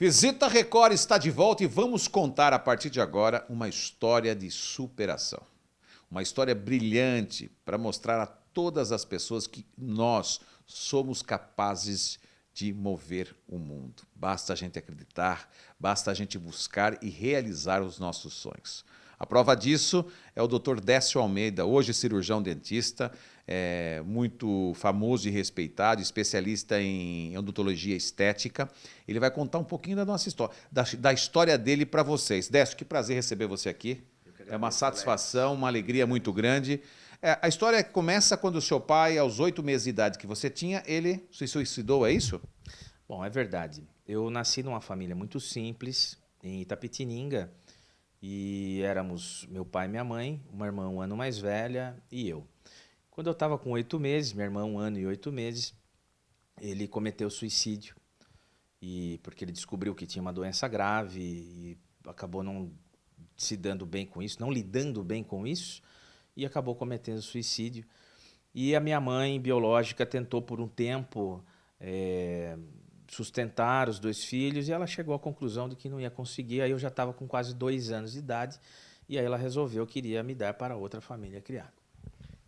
Visita Record está de volta e vamos contar a partir de agora uma história de superação. Uma história brilhante para mostrar a todas as pessoas que nós somos capazes de mover o mundo. Basta a gente acreditar, basta a gente buscar e realizar os nossos sonhos. A prova disso é o Dr. Décio Almeida, hoje cirurgião dentista, muito famoso e respeitado, especialista em odontologia estética. Ele vai contar um pouquinho da nossa história, da história dele para vocês. Décio, que prazer receber você aqui. É uma satisfação, uma alegria muito grande. A história começa quando o seu pai, aos 8 meses de idade que você tinha, ele se suicidou, é isso? Bom, é verdade. Eu nasci numa família muito simples, em Itapetininga, e éramos meu pai e minha mãe, uma irmã 1 ano mais velha e eu. Quando eu estava com 8 meses, minha irmã 1 ano e 8 meses, ele cometeu suicídio, porque ele descobriu que tinha uma doença grave e acabou não se dando bem com isso, não lidando bem com isso, e acabou cometendo suicídio. E a minha mãe biológica tentou por um tempo sustentar os 2 filhos e ela chegou à conclusão de que não ia conseguir. Aí eu já estava com quase 2 anos de idade e aí ela resolveu que iria me dar para outra família criar.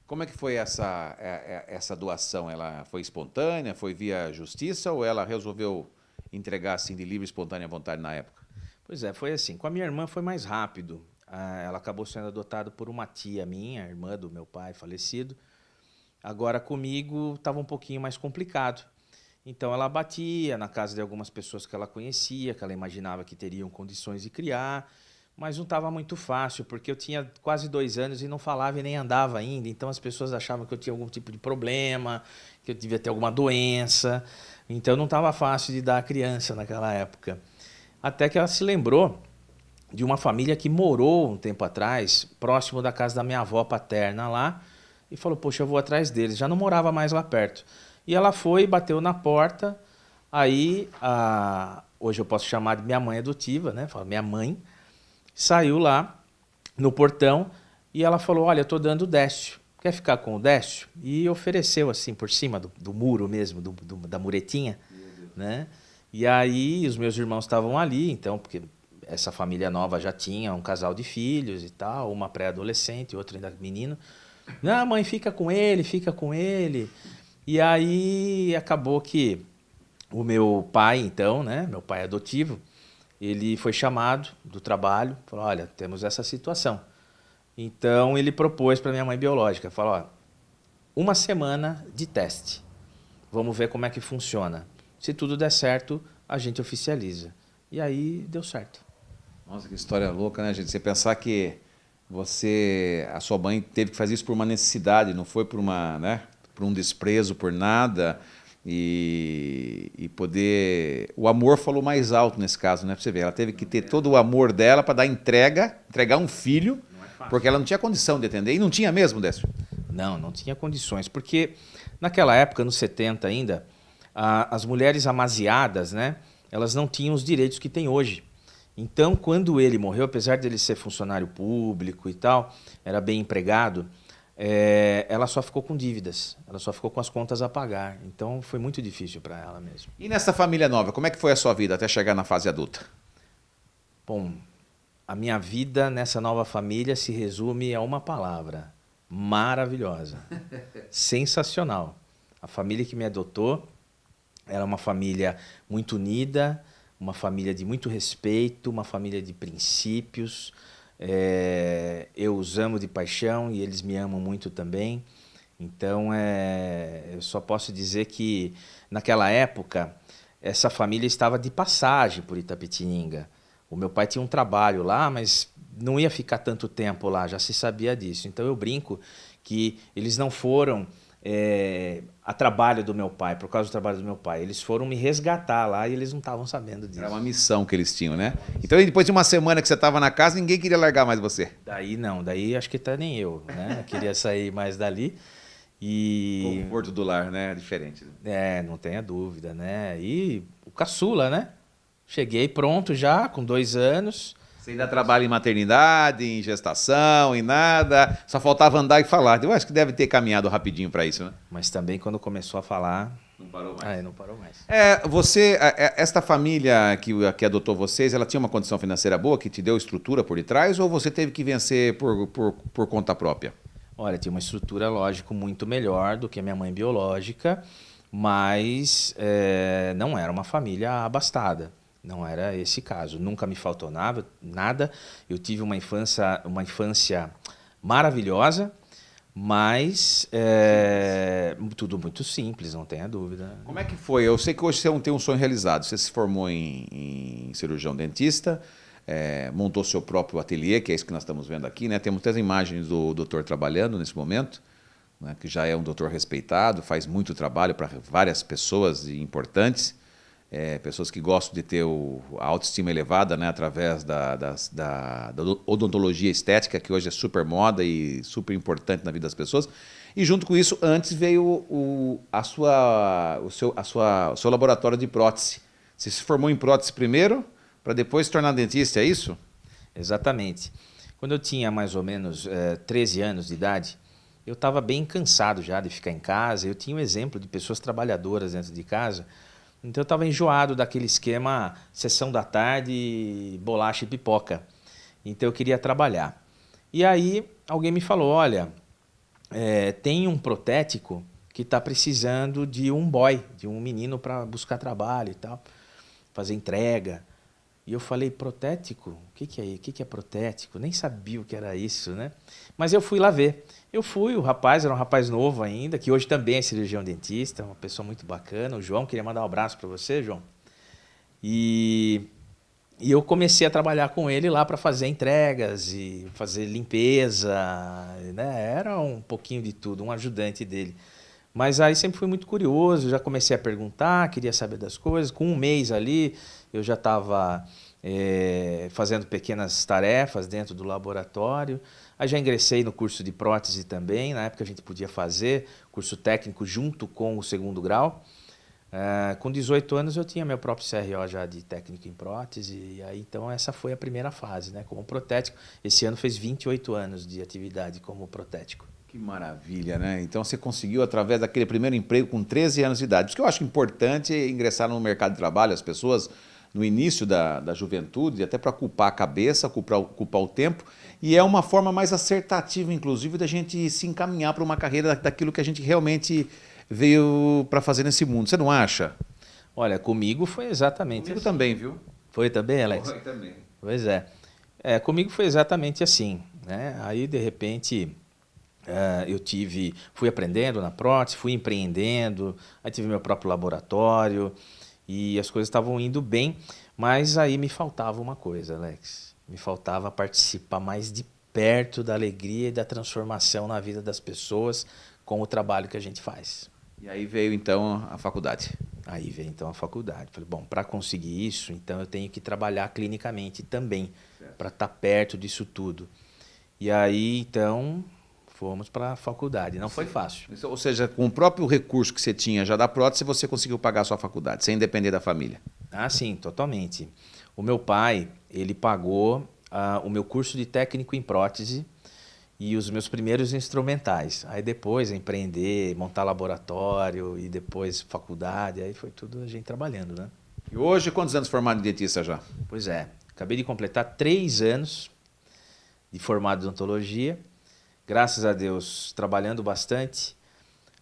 Como é que foi essa doação? Ela foi espontânea, foi via justiça ou ela resolveu entregar assim de livre e espontânea vontade na época? Pois é, foi assim. Com a minha irmã foi mais rápido. Ela acabou sendo adotada por uma tia minha, irmã do meu pai falecido. Agora comigo estava um pouquinho mais complicado. Então ela batia na casa de algumas pessoas que ela conhecia, que ela imaginava que teriam condições de criar, mas não estava muito fácil, porque eu tinha quase 2 anos e não falava e nem andava ainda, então as pessoas achavam que eu tinha algum tipo de problema, que eu devia ter alguma doença, então não estava fácil de dar a criança naquela época. Até que ela se lembrou de uma família que morou um tempo atrás, próximo da casa da minha avó paterna lá, e falou, poxa, eu vou atrás deles, já não morava mais lá perto. E ela foi, bateu na porta, aí, hoje eu posso chamar de minha mãe adotiva, né? Fala, minha mãe, saiu lá no portão e ela falou, olha, eu estou dando o Décio, quer ficar com o Décio? E ofereceu assim por cima do muro mesmo, da muretinha, né? E aí os meus irmãos estavam ali, então, porque essa família nova já tinha um casal de filhos e tal, uma pré-adolescente, outra ainda menino. Não, mãe, fica com ele, fica com ele. E aí acabou que o meu pai, então, né, meu pai adotivo, ele foi chamado do trabalho, falou, olha, temos essa situação. Então ele propôs para minha mãe biológica, falou, ó, 1 semana de teste, vamos ver como é que funciona. Se tudo der certo, a gente oficializa. E aí deu certo. Nossa, que história louca, né, gente? Você pensar que a sua mãe teve que fazer isso por uma necessidade, não foi por por um desprezo, por nada, e poder... O amor falou mais alto nesse caso, né? Pra você ver, ela teve que ter todo o amor dela para dar entregar um filho, porque ela não tinha condição de atender, e não tinha mesmo, Décio? Não tinha condições, porque naquela época, nos 70 ainda, as mulheres amaziadas, né, elas não tinham os direitos que têm hoje. Então, quando ele morreu, apesar de ele ser funcionário público e tal, era bem empregado, ela só ficou com dívidas, ela só ficou com as contas a pagar. Então, foi muito difícil para ela mesmo. E nessa família nova, como é que foi a sua vida até chegar na fase adulta? Bom, a minha vida nessa nova família se resume a uma palavra: maravilhosa, sensacional. A família que me adotou era uma família muito unida, uma família de muito respeito, uma família de princípios. Eu os amo de paixão e eles me amam muito também. Então, eu só posso dizer que, naquela época, essa família estava de passagem por Itapetininga. O meu pai tinha um trabalho lá, mas não ia ficar tanto tempo lá, já se sabia disso. Então, eu brinco que eles não foram a trabalho do meu pai, por causa do trabalho do meu pai. Eles foram me resgatar lá e eles não estavam sabendo disso. Era uma missão que eles tinham, né? Então, depois de 1 semana que você estava na casa, ninguém queria largar mais você. Daí acho que até nem eu, né? Eu queria sair mais dali. O conforto do lar, né? É diferente. Não tenha dúvida, né? E o caçula, né? Cheguei pronto já, com 2 anos. Você ainda trabalha em maternidade, em gestação, em nada. Só faltava andar e falar. Eu acho que deve ter caminhado rapidinho para isso, né? Mas também quando começou a falar, Não parou mais. Aí não parou mais. Esta família que adotou vocês, ela tinha uma condição financeira boa, que te deu estrutura por detrás, ou você teve que vencer por conta própria? Olha, tinha uma estrutura, lógico, muito melhor do que a minha mãe biológica, mas não era uma família abastada. Não era esse caso. Nunca me faltou nada. Eu tive uma infância maravilhosa, mas tudo muito simples, não tenha dúvida. Como é que foi? Eu sei que hoje você não tem um sonho realizado. Você se formou em cirurgião dentista, montou seu próprio ateliê, que é isso que nós estamos vendo aqui, né? Temos até imagens do doutor trabalhando nesse momento, né? Que já é um doutor respeitado, faz muito trabalho para várias pessoas importantes, pessoas que gostam de ter a autoestima elevada, né? Através da odontologia estética, que hoje é super moda e super importante na vida das pessoas. E junto com isso, antes veio o seu laboratório de prótese. Você se formou em prótese primeiro, para depois se tornar dentista, é isso? Exatamente. Quando eu tinha mais ou menos 13 anos de idade, eu estava bem cansado já de ficar em casa. Eu tinha um exemplo de pessoas trabalhadoras dentro de casa. Então eu estava enjoado daquele esquema sessão da tarde, bolacha e pipoca. Então eu queria trabalhar. E aí alguém me falou, olha, tem um protético que está precisando de um boy, de um menino para buscar trabalho e tal, fazer entrega. E eu falei, protético? O que é protético? Nem sabia o que era isso, né? Mas eu fui lá ver. Eu fui, o rapaz era um rapaz novo ainda, que hoje também é cirurgião dentista, uma pessoa muito bacana. O João, queria mandar um abraço para você, João. E eu comecei a trabalhar com ele lá para fazer entregas e fazer limpeza, né? Era um pouquinho de tudo, um ajudante dele. Mas aí sempre fui muito curioso, já comecei a perguntar, queria saber das coisas. Com um mês ali, eu já estava fazendo pequenas tarefas dentro do laboratório. Aí já ingressei no curso de prótese também. Na época a gente podia fazer curso técnico junto com o segundo grau. Com 18 anos eu tinha meu próprio CRO já de técnico em prótese. E aí então essa foi a primeira fase, né? Como protético. Esse ano fez 28 anos de atividade como protético. Que maravilha, né? Então você conseguiu, através daquele primeiro emprego com 13 anos de idade. Por isso que eu acho importante ingressar no mercado de trabalho, as pessoas no início da juventude, até para ocupar a cabeça, ocupar o tempo. E é uma forma mais acertativa, inclusive, da gente se encaminhar para uma carreira daquilo que a gente realmente veio para fazer nesse mundo. Você não acha? Olha, comigo foi exatamente Comigo assim. também, viu? Foi também, Alex? Foi também. Pois é. Comigo foi exatamente assim, né? Aí, de repente, fui aprendendo na prótese, fui empreendendo, aí tive meu próprio laboratório e as coisas estavam indo bem, mas aí me faltava uma coisa, Alex. Me faltava participar mais de perto da alegria e da transformação na vida das pessoas com o trabalho que a gente faz. E aí veio, então, a faculdade. Aí veio, então, a faculdade. Falei, bom, para conseguir isso, então eu tenho que trabalhar clinicamente também, para estar perto disso tudo. E aí, então, fomos para a faculdade. Não foi fácil. Ou seja, com o próprio recurso que você tinha já da prótese, você conseguiu pagar a sua faculdade, sem depender da família. Ah, sim, totalmente. O meu pai, ele pagou o meu curso de técnico em prótese e os meus primeiros instrumentais. Aí depois empreender, montar laboratório e depois faculdade, aí foi tudo a gente trabalhando, né? E hoje, quantos anos formado em dentista já? Pois é, acabei de completar 3 anos de formado em odontologia. Graças a Deus, trabalhando bastante,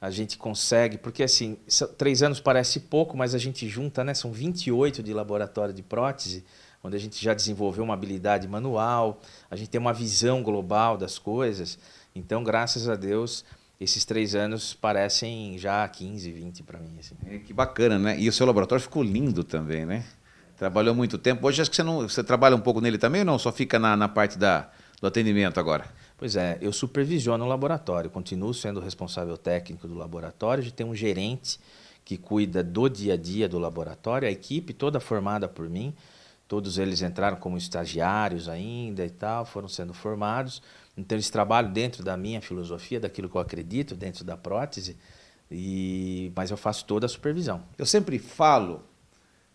a gente consegue, porque assim, 3 anos parece pouco, mas a gente junta, né? São 28 de laboratório de prótese, onde a gente já desenvolveu uma habilidade manual, a gente tem uma visão global das coisas. Então, graças a Deus, esses 3 anos parecem já 15, 20 para mim. Assim. Que bacana, né? E o seu laboratório ficou lindo também, né? Trabalhou muito tempo. Hoje acho que você trabalha um pouco nele também ou não? Só fica na parte do atendimento agora? Pois é, eu supervisiono o laboratório, continuo sendo o responsável técnico do laboratório, a gente tem um gerente que cuida do dia a dia do laboratório, a equipe toda formada por mim, todos eles entraram como estagiários ainda e tal, foram sendo formados, então eles trabalham dentro da minha filosofia, daquilo que eu acredito, dentro da prótese, mas eu faço toda a supervisão. Eu sempre falo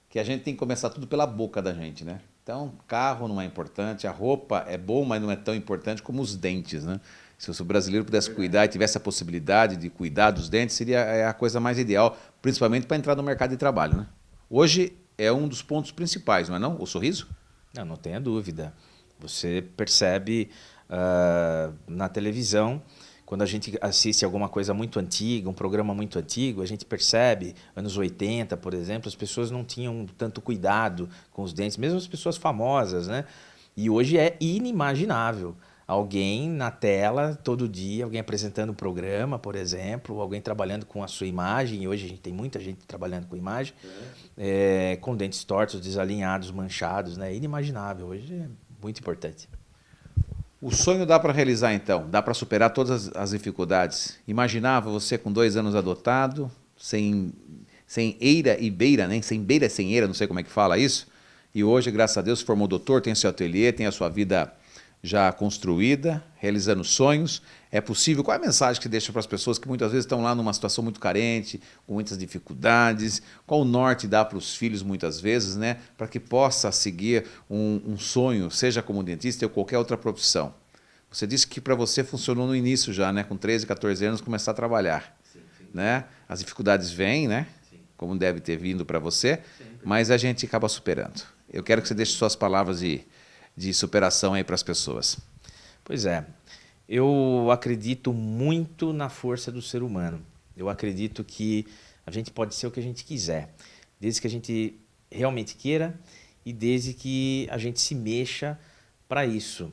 que a gente tem que começar tudo pela boca da gente, né? Então, carro não é importante, a roupa é boa, mas não é tão importante como os dentes, né? Se o brasileiro pudesse cuidar e tivesse a possibilidade de cuidar dos dentes, seria a coisa mais ideal, principalmente para entrar no mercado de trabalho, né? Hoje é um dos pontos principais, não é não? O sorriso? Não tenha dúvida. Você percebe na televisão, quando a gente assiste alguma coisa muito antiga, um programa muito antigo, a gente percebe, anos 80, por exemplo, as pessoas não tinham tanto cuidado com os dentes, mesmo as pessoas famosas, né? E hoje é inimaginável alguém na tela todo dia, alguém apresentando um programa, por exemplo, alguém trabalhando com a sua imagem, e hoje a gente tem muita gente trabalhando com imagem, com dentes tortos, desalinhados, manchados, né? Inimaginável, hoje é muito importante. O sonho dá para realizar então, dá para superar todas as dificuldades. Imaginava você com 2 anos adotado, sem eira e beira, né? Sem beira, sem eira, não sei como é que fala isso, e hoje, graças a Deus, se formou doutor, tem seu ateliê, tem a sua vida já construída, realizando sonhos. É possível? Qual é a mensagem que você deixa para as pessoas que muitas vezes estão lá numa situação muito carente, com muitas dificuldades? Qual o norte dá para os filhos muitas vezes, né? Para que possa seguir um sonho, seja como dentista ou qualquer outra profissão. Você disse que para você funcionou no início já, né? Com 13, 14 anos, começar a trabalhar. Sim. Né? As dificuldades vêm, né? Sim. Como deve ter vindo para você, mas a gente acaba superando. Eu quero que você deixe suas palavras de superação aí para as pessoas. Pois é, eu acredito muito na força do ser humano. Eu acredito que a gente pode ser o que a gente quiser, desde que a gente realmente queira e desde que a gente se mexa para isso.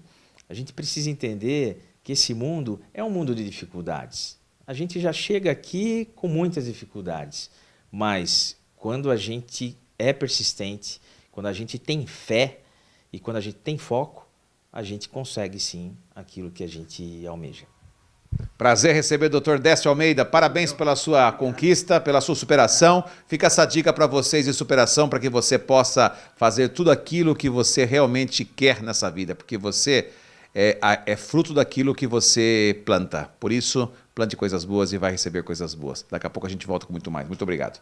A gente precisa entender que esse mundo é um mundo de dificuldades. A gente já chega aqui com muitas dificuldades, mas quando a gente é persistente, quando a gente tem fé e quando a gente tem foco, a gente consegue sim aquilo que a gente almeja. Prazer receber o Dr. Décio Almeida. Parabéns pela sua conquista, pela sua superação. Fica essa dica para vocês de superação, para que você possa fazer tudo aquilo que você realmente quer nessa vida, porque você é fruto daquilo que você planta. Por isso, plante coisas boas e vai receber coisas boas. Daqui a pouco a gente volta com muito mais. Muito obrigado.